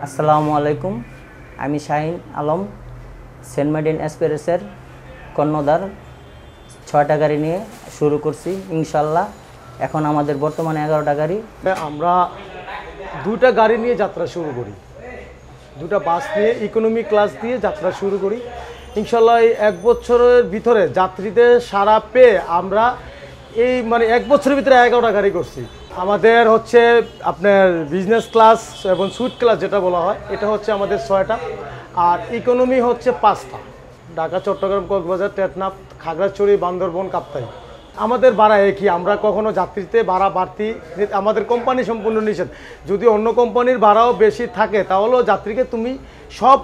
আসসালামু আলাইকুম, আমি শাহিন আলম, সেন্ট মার্টিন এক্সপ্রেসের কর্ণধার। 6টা গাড়ি নিয়ে শুরু করছি ইনশাল্লাহ। এখন আমাদের বর্তমানে 11টা গাড়ি। আমরা 2টা গাড়ি নিয়ে যাত্রা শুরু করি, 2টা বাস নিয়ে ইকোনমি ক্লাস দিয়ে যাত্রা শুরু করি ইনশাল্লাহ। এই 1 বছরের ভিতরে যাত্রীদের সাড়া পেয়ে আমরা এই 1 বছরের ভিতরে 11টা গাড়ি করছি। আমাদের হচ্ছে আপনার বিজনেস ক্লাস এবং সুইট ক্লাস যেটা বলা হয়, এটা হচ্ছে আমাদের 6টা, আর ইকোনমি হচ্ছে 5টা। ঢাকা, চট্টগ্রাম, কক্সবাজার, টেকনাফ, খাগড়াছড়ি, বান্দরবন, কাপ্তাই। আমাদের ভাড়া একই, আমরা কখনো যাত্রীতে ভাড়া বাড়তি, আমাদের কোম্পানি সম্পূর্ণ নিষেধ। যদি অন্য কোম্পানির ভাড়াও বেশি থাকে তাহলেও যাত্রীকে তুমি সব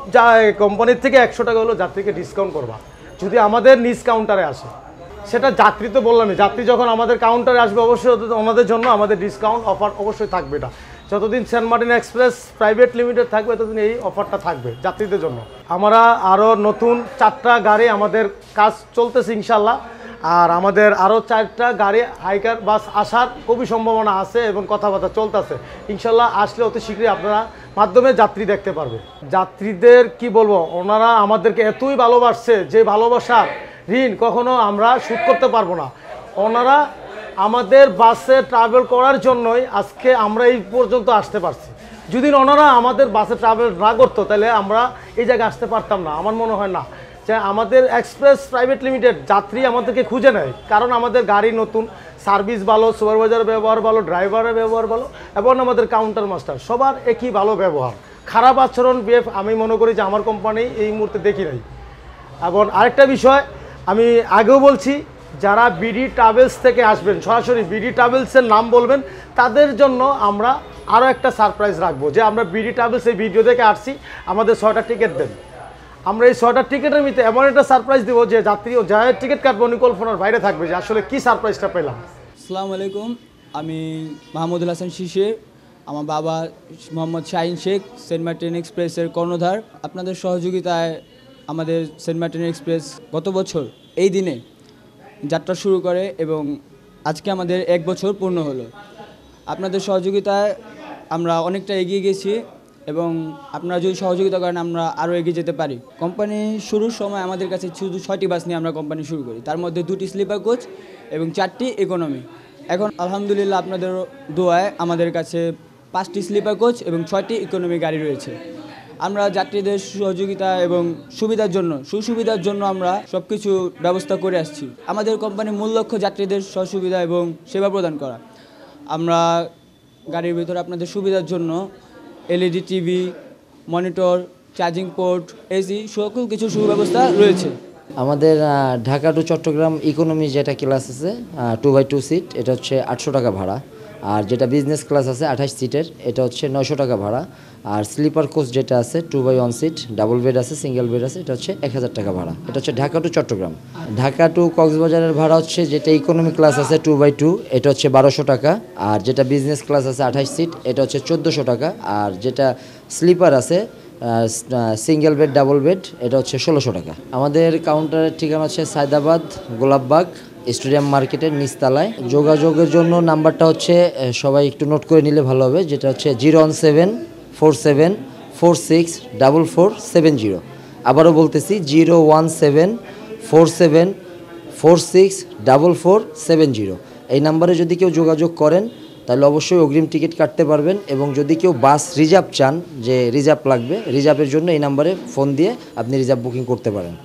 কোম্পানির থেকে 100 টাকা হলেও যাত্রীকে ডিসকাউন্ট করবা যদি আমাদের নিজ কাউন্টারে আসে। সেটা যাত্রী তো বললামই, যাত্রী যখন আমাদের কাউন্টারে আসবে অবশ্যই ওনাদের জন্য আমাদের ডিসকাউন্ট অফার অবশ্যই থাকবে। এটা যতদিন Saint Martin Express Private Limited থাকবে ততদিন এই অফারটা থাকবে যাত্রীদের জন্য। আমরা আরও নতুন 4টা গাড়ি আমাদের কাজ চলতেছে ইনশাল্লাহ, আর আমাদের আরও 4টা গাড়ি হাইকার বাস আসার খুবই সম্ভাবনা আছে এবং কথাবার্তা চলতেছে ইনশাল্লাহ। আসলে অতি শীঘ্রই আপনারা মাধ্যমে যাত্রী দেখতে পারবে। যাত্রীদের কি বলবো, ওনারা আমাদেরকে এতই ভালোবাসছে যে ভালোবাসার ঋণ কখনো আমরা শোধ করতে পারবো না। ওনারা আমাদের বাসে ট্রাভেল করার জন্যই আজকে আমরা এই পর্যন্ত আসতে পারছি। যদি ওনারা আমাদের বাসে ট্রাভেল না করতো তাহলে আমরা এই জায়গায় আসতে পারতাম না। আমার মনে হয় না যে আমাদের এক্সপ্রেস প্রাইভেট লিমিটেড যাত্রী আমাদেরকে খুঁজে নেয়, কারণ আমাদের গাড়ি নতুন, সার্ভিস ভালো, সুপারভাইজারের ব্যবহার ভালো, ড্রাইভারের ব্যবহার ভালো, এবং আমাদের কাউন্টার মাস্টার সবার একই ভালো ব্যবহার। খারাপ আচরণ বিহেভ আমি মনে করি যে আমার কোম্পানি এই মুহূর্তে দেখি নাই। এবং আরেকটা বিষয় আমি আগেও বলছি, যারা বিডি ট্রাভেলস থেকে আসবেন, সরাসরি বিডি ট্রাভেলসের নাম বলবেন, তাদের জন্য আমরা আরও একটা সারপ্রাইজ রাখবো যে আমরা বিডি ট্রাভেলস এই ভিডিও দেখে আসছি, আমাদের 6টা টিকিট দেন। আমরা এই 6টা টিকিটের ভিতরে এমন একটা সারপ্রাইজ দেবো যে যাত্রী ও যারা টিকিট কাটবো উনি কল্পনার বাইরে থাকবে যে আসলে কী সারপ্রাইজটা পেলাম। আসসালামু আলাইকুম, আমি মাহমুদুল হাসান শিশির, আমার বাবা মোহাম্মদ শাহিন শেখ, সেন্ট মার্টিন এক্সপ্রেসের কর্ণধার। আপনাদের সহযোগিতায় আমাদের সেন্ট মার্টিন এক্সপ্রেস গত বছর এই দিনে যাত্রা শুরু করে এবং আজকে আমাদের 1 বছর পূর্ণ হলো। আপনাদের সহযোগিতায় আমরা অনেকটা এগিয়ে গেছি এবং আপনারা যদি সহযোগিতা করেন আমরা আরও এগিয়ে যেতে পারি। কোম্পানি শুরুর সময় আমাদের কাছে শুধু 6টি বাস নিয়ে আমরা কোম্পানি শুরু করি, তার মধ্যে 2টি স্লিপার কোচ এবং 4টি ইকোনমি। এখন আলহামদুলিল্লাহ আপনাদের দোয়ায় আমাদের কাছে 5টি স্লিপার কোচ এবং 6টি ইকোনমি গাড়ি রয়েছে। আমরা যাত্রীদের সহযোগিতা এবং সুবিধার জন্য আমরা সব কিছু ব্যবস্থা করে আসছি। আমাদের কোম্পানির মূল লক্ষ্য যাত্রীদের সুবিধা এবং সেবা প্রদান করা। আমরা গাড়ির ভিতরে আপনাদের সুবিধার জন্য LED TV, monitor, charging port, AC সকল কিছু সুব্যবস্থা রয়েছে। আমাদের ঢাকা টু চট্টগ্রাম ইকোনমি যেটা ক্লাস আছে 2x2 সিট, এটা হচ্ছে 800 টাকা ভাড়া। আর যেটা বিজনেস ক্লাস আছে 28 সিটের, এটা হচ্ছে 900 টাকা ভাড়া। আর স্লিপার কোচ যেটা আছে 2x1 সিট, ডাবল বেড আছে, সিঙ্গেল বেড আছে, এটা হচ্ছে 1000 টাকা ভাড়া। এটা হচ্ছে ঢাকা টু চট্টগ্রাম। ঢাকা টু কক্সবাজারের ভাড়া হচ্ছে যেটা ইকোনমি ক্লাস আছে 2x2, এটা হচ্ছে 1200 টাকা। আর যেটা বিজনেস ক্লাস আছে 28 সিট, এটা হচ্ছে 1400 টাকা। আর যেটা স্লিপার আছে সিঙ্গেল বেড, ডাবল বেড, এটা হচ্ছে 1600 টাকা। আমাদের কাউন্টারের ঠিকানা হচ্ছে সায়দাবাদ, গোলাপবাগ, স্টেডিয়াম মার্কেটের নিচতলায়। যোগাযোগের জন্য নাম্বারটা হচ্ছে সবাই একটু নোট করে নিলে ভালো হবে, যেটা হচ্ছে 01747464470। আবারও বলতেছি 01747464470। এই নাম্বারে যদি কেউ যোগাযোগ করেন তাহলে অবশ্যই অগ্রিম টিকিট কাটতে পারবেন, এবং যদি কেউ বাস রিজার্ভ চান, যে রিজার্ভ লাগবে, রিজার্ভের জন্য এই নাম্বারে ফোন দিয়ে আপনি রিজার্ভ বুকিং করতে পারেন।